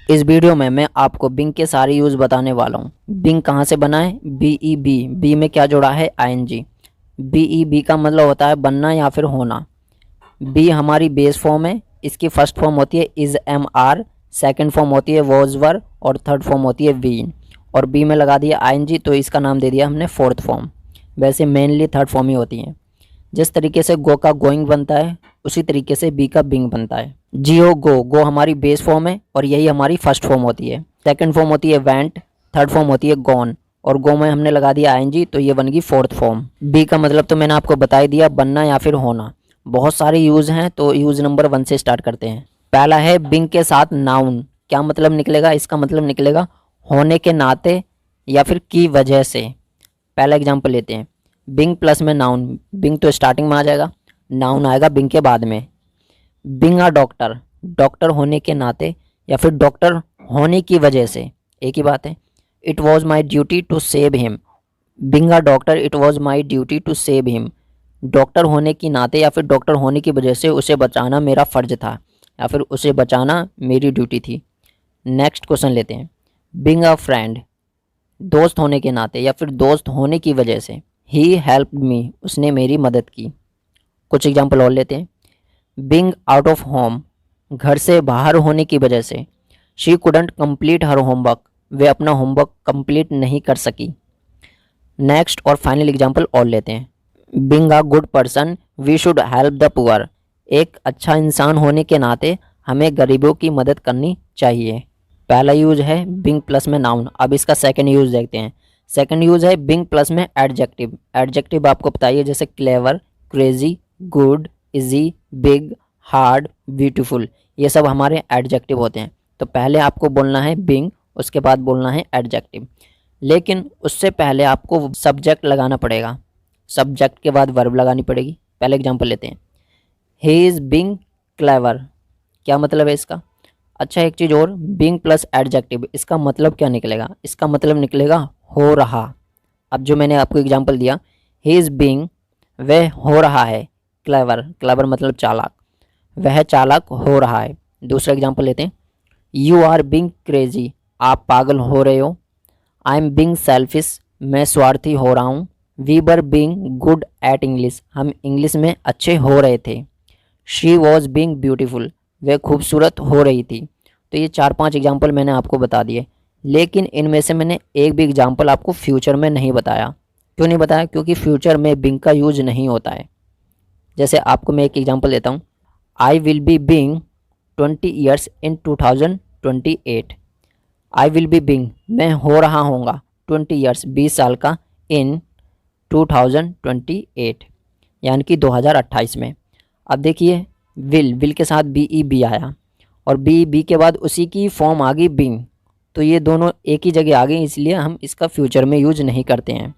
इस वीडियो में मैं आपको बिंग के सारे यूज़ बताने वाला हूँ। बिंग कहाँ से बना है? बी ई बी, बी में क्या जोड़ा है? आईएनजी। बी ई बी का मतलब होता है बनना या फिर होना। बी हमारी बेस फॉर्म है, इसकी फर्स्ट फॉर्म होती है is am are, second form होती है वॉज वर और थर्ड फॉर्म होती है वीन। और बी में लगा दिया आईएनजी तो इसका नाम दे दिया हमने फोर्थ फॉर्म। वैसे मेनली थर्ड फॉर्म ही होती हैं। जिस तरीके से गो का गोइंग बनता है उसी तरीके से बी का बिंग बनता है। जियो गो, गो हमारी बेस फॉर्म है और यही हमारी फर्स्ट फॉर्म होती है। सेकंड फॉर्म होती है वेंट, थर्ड फॉर्म होती है गॉन और गो में हमने लगा दिया आईएनजी तो ये बन गई फोर्थ फॉर्म। बी का मतलब तो मैंने आपको बता ही दिया, बनना या फिर होना। बहुत सारे यूज़ हैं तो यूज़ नंबर 1 से स्टार्ट करते हैं। पहला है बिंग के साथ नाउन। क्या मतलब निकलेगा? इसका मतलब निकलेगा होने के नाते या फिर की वजह से। पहला एग्जाम्पल लेते हैं, बिंग प्लस में नाउन। बिंग तो स्टार्टिंग में आ जाएगा, नाउन आएगा बिंग के बाद में। बिंग अ डॉक्टर, डॉक्टर होने के नाते या फिर डॉक्टर होने की वजह से, एक ही बात है। It was my duty to save him. Being a doctor, it was my duty to save him. Doctor होने की नाते या फिर डॉक्टर होने की वजह से उसे बचाना मेरा फ़र्ज था या फिर उसे बचाना मेरी ड्यूटी थी। नेक्स्ट क्वेश्चन लेते हैं, बिंग अ फ्रेंड, दोस्त होने के नाते या फिर दोस्त होने की वजह से। ही हेल्प्ड मी, उसने मेरी मदद की। कुछ एग्जाम्पल और लेते हैं, बिंग आउट ऑफ होम, घर से बाहर होने की वजह से। She couldn't complete her homework, वे अपना होमवर्क कंप्लीट नहीं कर सकी। नेक्स्ट और फाइनल एग्जाम्पल और लेते हैं, being a good person we should help the poor, एक अच्छा इंसान होने के नाते हमें गरीबों की मदद करनी चाहिए। पहला यूज है बिंग प्लस में नाउन। अब इसका सेकंड यूज देखते हैं। सेकंड यूज है बिंग प्लस में एडजेक्टिव। एडजेक्टिव आपको बताइए, जैसे clever, crazy, good, easy, big, hard, beautiful, ये सब हमारे एडजेक्टिव होते हैं। तो पहले आपको बोलना है बिंग, उसके बाद बोलना है एडजेक्टिव। लेकिन उससे पहले आपको सब्जेक्ट लगाना पड़ेगा, सब्जेक्ट के बाद वर्ब लगानी पड़ेगी। पहले एग्जाम्पल लेते हैं, ही इज़ बिंग क्लेवर। क्या मतलब है इसका? अच्छा, एक चीज़ और, बिंग प्लस एडजेक्टिव, इसका मतलब क्या निकलेगा? इसका मतलब निकलेगा हो रहा। अब जो मैंने आपको एग्जांपल दिया, ही इज़ बिंग, वह हो रहा है क्लेवर, क्लेवर मतलब चालाक, वह चालाक हो रहा है। दूसरा एग्जांपल लेते हैं, यू आर बिंग क्रेजी, आप पागल हो रहे हो। आई एम बिंग सेल्फिश, मैं स्वार्थी हो रहा हूँ। We were being good at English, हम इंग्लिश में अच्छे हो रहे थे। शी वॉज बिंग ब्यूटीफुल, वह खूबसूरत हो रही थी। तो ये 4-5 एग्जाम्पल मैंने आपको बता दिए, लेकिन इनमें से मैंने एक भी एग्जाम्पल आपको फ्यूचर में नहीं बताया। क्यों नहीं बताया? क्योंकि फ्यूचर में बिंग का यूज नहीं होता है। जैसे आपको मैं एक एग्जाम्पल देता हूँ, I will be being 20 years in 2028। I will be being, मैं हो रहा होऊंगा 20 ईयर्स, 20 साल का, इन 2028 यानी कि 2028 में। अब देखिए, विल के साथ बी ई बी आया और बी बी के बाद उसी की फॉर्म आ गई बिंग, तो ये दोनों एक ही जगह आ गई, इसलिए हम इसका फ्यूचर में यूज नहीं करते हैं।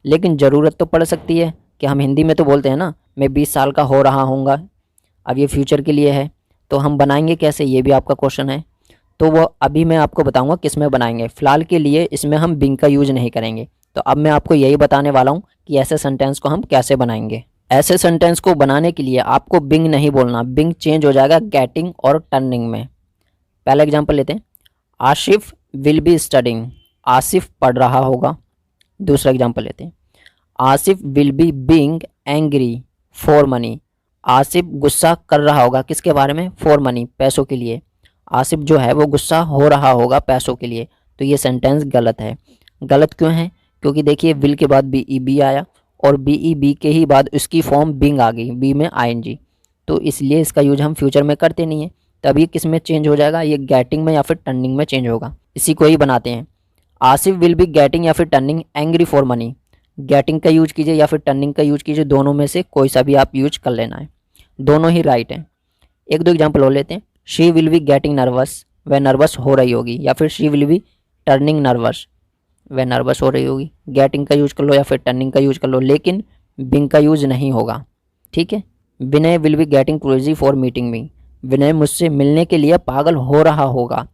लेकिन ज़रूरत तो पड़ सकती है कि हम हिंदी में तो बोलते हैं ना, मैं 20 साल का हो रहा हूँगा। अब ये फ्यूचर के लिए है तो हम बनाएंगे कैसे, ये भी आपका क्वेश्चन है। तो वो अभी मैं आपको बताऊंगा किस में बनाएंगे। फ़िलहाल के लिए इसमें हम बिंग का यूज नहीं करेंगे। तो अब मैं आपको यही बताने वाला हूँ कि ऐसे सेंटेंस को हम कैसे बनाएंगे। ऐसे सेंटेंस को बनाने के लिए आपको बिंग नहीं बोलना, बिंग चेंज हो जाएगा गेटिंग और टर्निंग में। पहला एग्जांपल लेते हैं, Asif will be studying, Asif पढ़ रहा होगा। दूसरा एग्जांपल लेते हैं, Asif will be being angry for money, Asif गुस्सा कर रहा होगा किसके बारे में? फॉर मनी, पैसों के लिए। आसिफ जो है वो गुस्सा हो रहा होगा पैसों के लिए। तो ये सेंटेंस गलत है। गलत क्यों है? क्योंकि देखिए विल के बाद बी ई बी आया और बी ई बी के ही बाद उसकी फॉर्म बिंग आ गई, बी में आईएनजी, तो इसलिए इसका यूज हम फ्यूचर में करते नहीं है। तब ये किस में चेंज हो जाएगा? ये गेटिंग में या फिर टर्निंग में चेंज होगा। इसी को ही बनाते हैं, आसिफ विल बी गेटिंग या फिर turning angry for money. Getting का यूज कीजिए या फिर टर्निंग का यूज कीजिए, दोनों में से कोई सा भी आप यूज कर लेना है, दोनों ही राइट हैं। एक दो एग्जाम्पल और लेते हैं, she will be getting nervous, वह नर्वस हो रही होगी, या फिर she will be turning nervous, वह नर्वस हो रही होगी। गेटिंग का यूज कर लो या फिर टर्निंग का यूज कर लो, लेकिन बिंग का यूज नहीं होगा, ठीक है। Vinay will be getting crazy for meeting me, Vinay मुझसे मिलने के लिए पागल हो रहा होगा।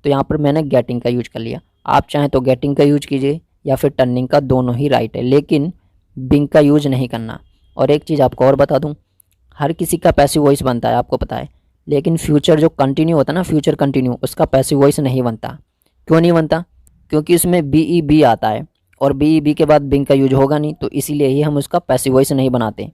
तो यहाँ पर मैंने गेटिंग का यूज कर लिया। आप चाहें तो गेटिंग का यूज कीजिए या फिर टर्निंग का, दोनों ही राइट है, लेकिन बिंग का यूज नहीं करना। और एक चीज़ आपको और बता दूँ, हर किसी का पैसिव वॉइस बनता है, आपको पता है, लेकिन फ्यूचर जो कंटिन्यू होता है ना, फ्यूचर कंटिन्यू, उसका पैसिव वॉइस नहीं बनता। क्यों नहीं बनता? क्योंकि इसमें बी ई बी आता है और बी ई बी के बाद बिंग का यूज होगा नहीं, तो इसीलिए ही हम उसका पैसिव वॉइस नहीं बनाते।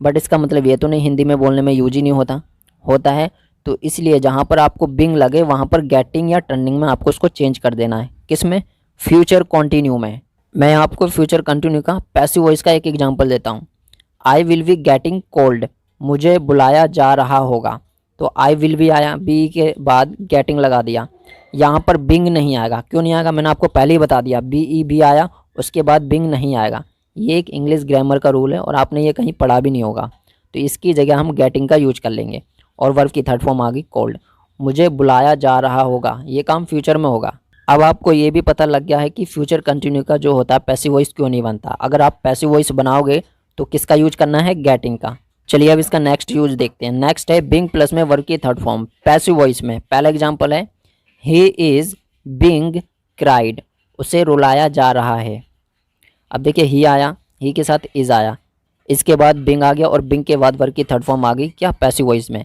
बट इसका मतलब ये तो नहीं हिंदी में बोलने में यूज ही नहीं होता, होता है। तो इसलिए जहाँ पर आपको बिंग लगे वहाँ पर गेटिंग या टर्निंग में आपको उसको चेंज कर देना है। किस में? फ्यूचर कंटिन्यू में। मैं आपको फ्यूचर कंटिन्यू का पैसिव वॉइस का एक एग्जांपल देता हूँ। I will be getting cold, मुझे बुलाया जा रहा होगा। तो आई विल बी आया, बी के बाद गेटिंग लगा दिया, यहाँ पर बिंग नहीं आएगा। क्यों नहीं आएगा? मैंने आपको पहले ही बता दिया, बी ई बी आया, उसके बाद बिंग नहीं आएगा। ये एक इंग्लिश ग्रामर का रूल है और आपने ये कहीं पढ़ा भी नहीं होगा। तो इसकी जगह हम गेटिंग का यूज कर लेंगे और वर्ब की थर्ड फॉर्म आ गई कोल्ड। मुझे बुलाया जा रहा होगा, ये काम फ्यूचर में होगा। अब आपको ये भी पता लग गया है कि फ्यूचर कंटिन्यू का जो होता है पैसिव वॉइस क्यों नहीं बनता। अगर आप पैसिव वॉइस बनाओगे तो किसका यूज करना है? गेटिंग का। चलिए अब इसका नेक्स्ट यूज देखते हैं। नेक्स्ट है बिंग प्लस में वर्ब की थर्ड फॉर्म पैसिव वॉइस में। पहला एग्जांपल है ही इज बिंग क्राइड, उसे रुलाया जा रहा है। अब देखिए ही आया, ही के साथ इज आया, इसके बाद बिंग आ गया और बिंग के बाद वर्ब की थर्ड फॉर्म आ गई क्या? पैसिव वॉइस में।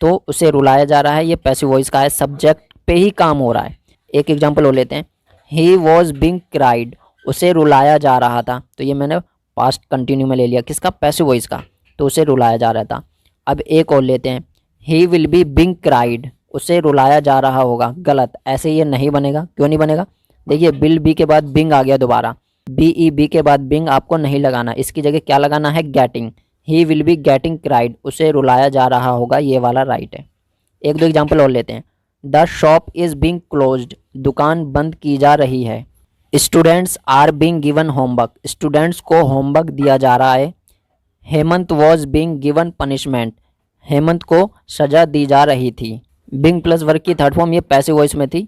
तो उसे रुलाया जा रहा है, ये पैसिव वॉइस का है, सब्जेक्ट पे ही काम हो रहा है। एक एग्जांपल और लेते हैं, ही वॉज बिंग क्राइड, उसे रुलाया जा रहा था। तो ये मैंने पास्ट कंटिन्यू में ले लिया, किसका? पैसिव वॉइस का। तो उसे रुलाया जा रहा था। अब एक और लेते हैं, he will be being cried, उसे रुलाया जा रहा होगा। गलत, ऐसे ये नहीं बनेगा। क्यों नहीं बनेगा? देखिए विल बी के बाद बिंग आ गया दोबारा, बी ई बी के बाद बिंग आपको नहीं लगाना, इसकी जगह क्या लगाना है? Getting. He will be getting cried, उसे रुलाया जा रहा होगा, ये वाला राइट है। एक दो एग्जाम्पल और लेते हैं। The shop is being closed, दुकान बंद की जा रही है। Students are being given homework, students को होमवर्क दिया जा रहा है। Hemant was being given punishment, Hemant को सजा दी जा रही थी। बिंग प्लस वर्ब की थर्ड फॉर्म ये पैसिव वॉइस में थी।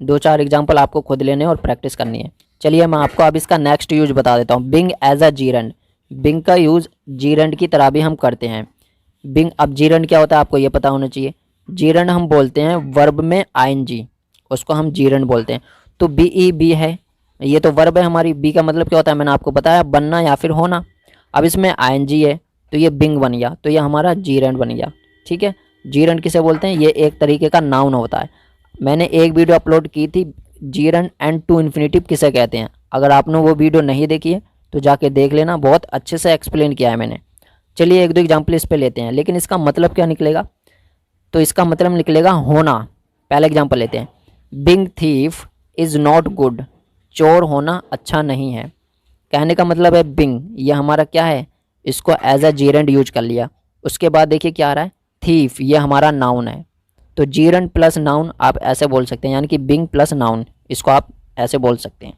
दो चार एग्जाम्पल आपको खुद लेने और प्रैक्टिस करनी है। चलिए मैं आपको अब इसका नेक्स्ट यूज बता देता हूँ। Being as a gerund, being का यूज़ जीरेंड की तरह भी हम करते हैं। बिंग, अब जीरेंड क्या होता है आपको ये पता होना चाहिए। जीरेंड हम बोलते हैं वर्ब में आईएनजी, उसको हम जीरेंड बोलते हैं। तो बी ई बी है, ये तो वर्ब है हमारी। बी का मतलब क्या होता है? मैंने आपको बताया, बनना या फिर होना। अब इसमें आईएनजी है तो ये बिंग बन गया, तो ये हमारा जीरेंड बन गया। ठीक है, जीरेंड किसे बोलते हैं? ये एक तरीके का नाउन होता है। मैंने एक वीडियो अपलोड की थी, जीरेंड एंड टू इन्फिनिटिव किसे कहते हैं। अगर आपने वो वीडियो नहीं देखी है तो जाके देख लेना, बहुत अच्छे से एक्सप्लेन किया है मैंने। चलिए एक दो एग्जाम्पल इस पे लेते हैं, लेकिन इसका मतलब क्या निकलेगा? तो इसका मतलब निकलेगा होना। पहला एग्जाम्पल लेते हैं, being thief is not good, चोर होना अच्छा नहीं है। कहने का मतलब है बिंग, ये हमारा क्या है? इसको एज अ जीरेंड यूज कर लिया। उसके बाद देखिए क्या आ रहा है? थीफ, ये हमारा नाउन है। तो जीरेंड प्लस नाउन आप ऐसे बोल सकते हैं, यानी कि बिंग प्लस नाउन, इसको आप ऐसे बोल सकते हैं।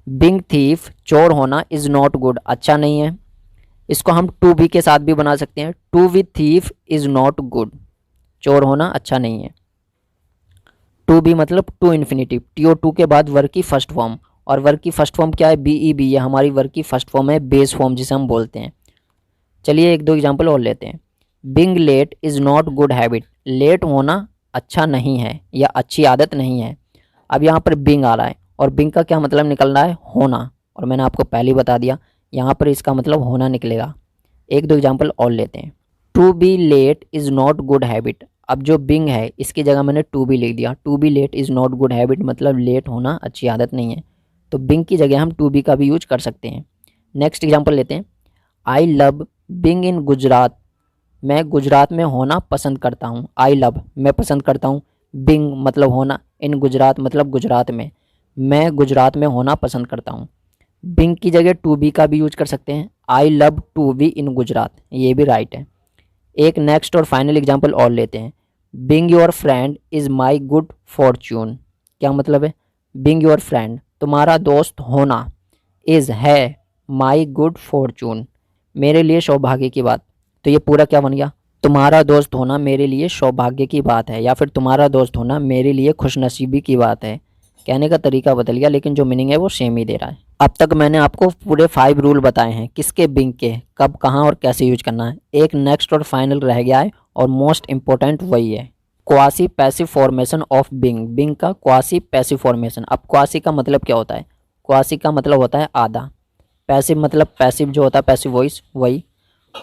बिंग थीफ, चोर होना, इज़ नॉट गुड, अच्छा नहीं है। इसको हम टू बी के साथ भी बना सकते हैं, to be thief is not good, चोर होना अच्छा नहीं है। टू बी मतलब टू इन्फिनिटिव, टी टू के बाद वर्ब की फर्स्ट फॉर्म, और वर्ब की फर्स्ट फॉर्म क्या है? बी ई बी, ये हमारी वर्ब की फर्स्ट फॉर्म है, बेस फॉर्म जिसे हम बोलते हैं। चलिए एक दो एग्जाम्पल और लेते हैं। Being late is not good habit, late होना अच्छा नहीं है या अच्छी आदत नहीं है। अब यहाँ पर बिंग आ रहा है और बिंग का क्या मतलब निकल रहा है? होना, और मैंने आपको पहले ही बता दिया यहाँ पर इसका मतलब होना निकलेगा। एक दो एग्जाम्पल और लेते हैं। To be late is not good habit, अब जो बिंग है इसकी जगह मैंने टू बी लिख दिया। To be late is not good habit मतलब लेट होना अच्छी आदत नहीं है, तो बिंग की जगह हम टू बी का भी यूज कर सकते हैं। नेक्स्ट एग्जाम्पल लेते हैं। I love being in Gujarat, मैं गुजरात में होना पसंद करता हूँ। आई लव, मैं पसंद करता हूँ, बिंग मतलब होना, इन गुजरात मतलब गुजरात में, मैं गुजरात में होना पसंद करता हूँ। बिंग की जगह टू बी का भी यूज कर सकते हैं, I love to be in Gujarat, ये भी राइट है। एक नेक्स्ट और फाइनल एग्जाम्पल और लेते हैं। Being your friend is my good fortune, क्या मतलब है? बिंग योर फ्रेंड, तुम्हारा दोस्त होना, इज़ है, माई गुड फॉर्च्यून, मेरे लिए सौभाग्य की बात। तो ये पूरा क्या बन गया? तुम्हारा दोस्त होना मेरे लिए सौभाग्य की बात है, या फिर तुम्हारा दोस्त होना मेरे लिए खुशनसीबी की बात है। कहने का तरीका बदल गया लेकिन जो मीनिंग है वो सेम ही दे रहा है। अब तक मैंने आपको पूरे 5 रूल बताए हैं, किसके? बिंग के, कब कहाँ और कैसे यूज करना है। एक नेक्स्ट और फाइनल रह गया है और मोस्ट इंपॉर्टेंट वही है, quasi passive formation of being. Being का क्वासी पैसिव फॉर्मेशन। अब क्वासी का मतलब क्या होता है? क्वासी का मतलब होता है आधा, पैसिव मतलब पैसिव जो होता है पैसिव वॉइस वही।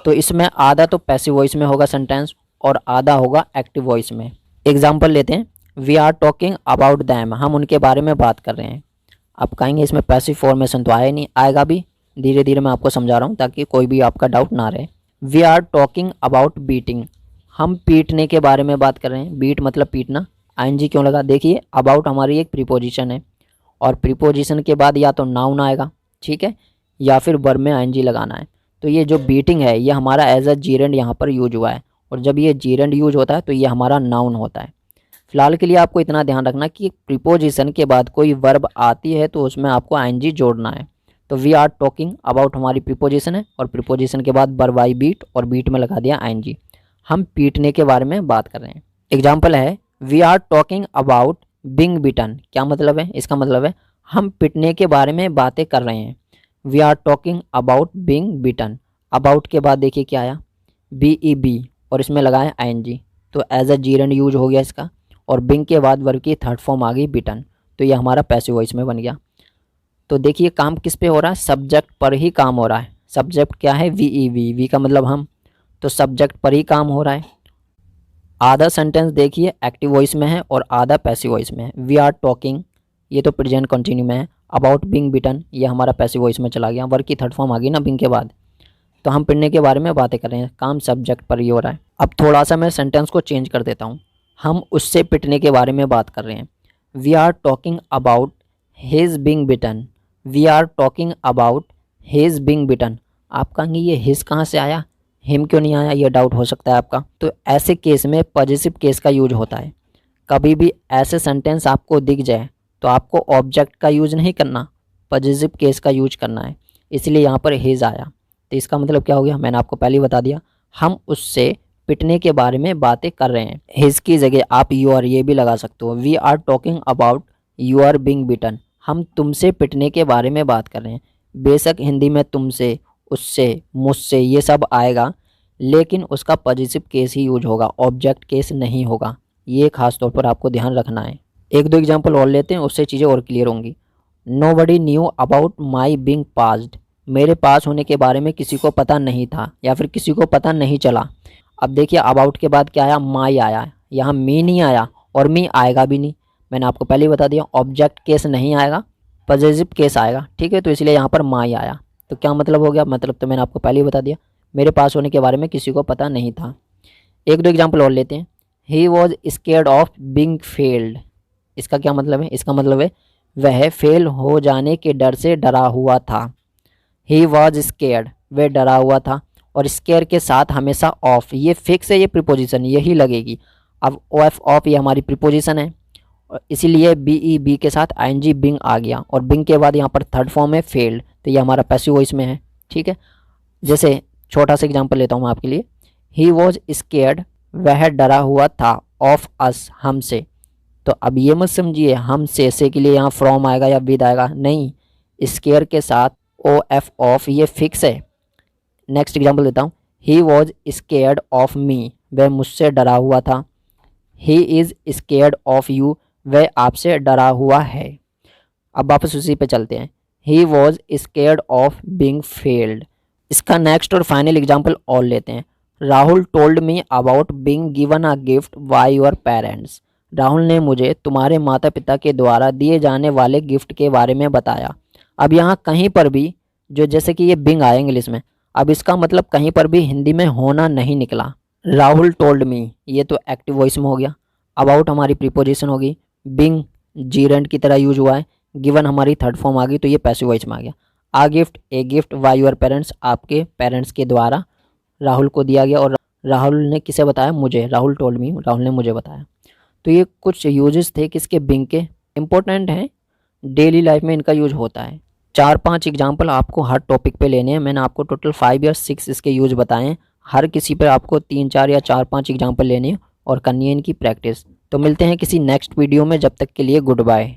तो इसमें आधा तो पैसिव वॉइस में होगा सेंटेंस और आधा होगा एक्टिव वॉइस में। एग्जाम्पल लेते हैं, we are talking about them, हम उनके बारे में बात कर रहे हैं। आप कहेंगे इसमें पैसिव फॉर्मेशन तो आया ही नहीं, आएगा भी, धीरे धीरे मैं आपको समझा रहा हूँ ताकि कोई भी आपका डाउट ना रहे। We are talking about beating, हम पीटने के बारे में बात कर रहे हैं। बीट मतलब पीटना, आईएनजी क्यों लगा? देखिए अबाउट हमारी एक प्रीपोजिशन है और प्रीपोजिशन के बाद या तो नाउन आएगा, ठीक है, या फिर वर्ब में आईएनजी लगाना है। तो ये जो बीटिंग है ये हमारा एज अ जीरेंड यहाँ पर यूज हुआ है, और जब ये जीरेंड यूज होता है तो ये हमारा नाउन होता है। फिलहाल के लिए आपको इतना ध्यान रखना कि प्रीपोजिशन के बाद कोई वर्ब आती है तो उसमें आपको आईएनजी जोड़ना है। तो वी आर टॉकिंग अबाउट हमारी प्रीपोजिशन है और प्रीपोजिशन के बाद वर्ब आई बीट और बीट में लगा दिया आईएनजी। हम पीटने के बारे में बात कर रहे हैं। एग्जाम्पल है, we are talking about being beaten, क्या मतलब है? इसका मतलब है हम पिटने के बारे में बातें कर रहे हैं। We are talking about being beaten, about के बाद देखिए क्या आया, BEB और इसमें लगाया आईएनजी, तो एज अ जीरेंड यूज हो गया इसका, और बिंग के बाद वर्ब की थर्ड फॉर्म आ गई बिटन, तो ये हमारा पैसिव वॉइस में बन गया। तो देखिए काम किस पे हो रहा है? सब्जेक्ट पर ही काम हो रहा है। सब्जेक्ट क्या है? VEV, वी का मतलब हम, तो सब्जेक्ट पर ही काम हो रहा है। आधा सेंटेंस देखिए एक्टिव वॉइस में है और आधा पैसिव वॉइस में है। वी आर टॉकिंग, ये तो प्रेजेंट कंटिन्यू में है। अबाउट बिंग बिटन, ये हमारा पैसिव वॉइस में चला गया, वर्ब की थर्ड फॉर्म आ गई ना बिंग के बाद। तो हम पिटने के बारे में बातें कर रहे हैं, काम सब्जेक्ट पर ही हो रहा है। अब थोड़ा सा मैं सेंटेंस को चेंज कर देता हूँ, हम उससे पिटने के बारे में बात कर रहे हैं। We are talking about his being beaten, we are talking about his being beaten. आप कहेंगे ये हिज कहाँ से आया, हिम क्यों नहीं आया, ये डाउट हो सकता है आपका। तो ऐसे केस में पॉजिटिव केस का यूज होता है। कभी भी ऐसे सेंटेंस आपको दिख जाए तो आपको ऑब्जेक्ट का यूज नहीं करना, पॉजिटिव केस का यूज करना है, इसलिए यहाँ पर हिज आया। तो इसका मतलब क्या हो गया? मैंने आपको पहले ही बता दिया, हम उससे पिटने के बारे में बातें कर रहे हैं। हिज की जगह आप यू आर ये भी लगा सकते हो। We are talking about you are being beaten, हम तुमसे पिटने के बारे में बात कर रहे हैं। बेशक हिंदी में तुमसे, उससे, मुझसे ये सब आएगा, लेकिन उसका पॉजिटिव केस ही यूज होगा, ऑब्जेक्ट केस नहीं होगा। ये खास तौर पर आपको ध्यान रखना है। एक दो एग्जांपल और लेते हैं, उससे चीज़ें और क्लियर होंगी। Nobody knew about my being passed, मेरे पास होने के बारे में किसी को पता नहीं था या फिर किसी को पता नहीं चला। अब देखिए अबाउट के बाद क्या आया? माई आया, यहाँ मी नहीं आया और मी आएगा भी नहीं। मैंने आपको पहले ही बता दिया ऑब्जेक्ट केस नहीं आएगा, पॉजिटिव केस आएगा, ठीक है। तो इसलिए यहाँ पर माई आया। तो क्या मतलब हो गया? मतलब तो मैंने आपको पहले ही बता दिया, मेरे पास होने के बारे में किसी को पता नहीं था। एक दो एग्जाम्पल और लेते हैं। He was scared of being failed, इसका क्या मतलब है? इसका मतलब है वह फेल हो जाने के डर से डरा हुआ था। ही वॉज स्केर्ड, वह डरा हुआ था, और स्केयर के साथ हमेशा ऑफ, ये फिक्स है, ये प्रीपोजिशन यही लगेगी। अब ऑफ ये हमारी प्रीपोजिशन है, और इसीलिए BEB के साथ आईएनजी बिंग आ गया, और बिंग के बाद यहाँ पर थर्ड फॉर्म है फेल्ड, तो ये हमारा पैसिव वॉइस में है, ठीक है। जैसे छोटा सा एग्जांपल लेता हूँ मैं आपके लिए। ही वॉज स्केर्ड, वह डरा हुआ था, ऑफ अस, हमसे। तो अब ये मत समझिए हमसे से के लिए यहाँ फ्रॉम आएगा या विद आएगा, नहीं, स्केयर के साथ OF ऑफ ये फिक्स है। नेक्स्ट एग्जांपल देता हूँ। He was scared of me, वह मुझसे डरा हुआ था। He is scared of you, वह आपसे डरा हुआ है। अब वापस उसी पे चलते हैं। He was scared of being failed. इसका नेक्स्ट और फाइनल एग्जांपल और लेते हैं। Rahul told me about being given a gift by your parents, Rahul ने मुझे तुम्हारे माता पिता के द्वारा दिए जाने वाले गिफ्ट के बारे में बताया। अब यहाँ कहीं पर भी जो जैसे कि ये बिंग आया इंग्लिश में, अब इसका मतलब कहीं पर भी हिंदी में होना नहीं निकला। राहुल टोल्ड मी ये तो एक्टिव वॉइस में हो गया, अबाउट हमारी प्रीपोजिशन होगी, बिंग जीरेंड की तरह यूज हुआ है, गिवन हमारी थर्ड फॉर्म आ गई, तो ये पैसिव वॉइस में आ गया। A gift, a gift by your parents, आपके पेरेंट्स के द्वारा राहुल को दिया गया, और राहुल ने किसे बताया? मुझे। राहुल टोल्ड मी, राहुल ने मुझे बताया। तो ये कुछ यूजेस थे किसके? बिंग के, इंपॉर्टेंट हैं, डेली लाइफ में इनका यूज होता है। 4-5 एग्जाम्पल आपको हर टॉपिक पे लेने हैं। मैंने आपको टोटल 5 या 6 इसके यूज बताए हैं। हर किसी पे आपको 3-4 या 4-5 एग्जाम्पल लेने हैं और करनी है इनकी प्रैक्टिस। तो मिलते हैं किसी नेक्स्ट वीडियो में, जब तक के लिए गुड बाय।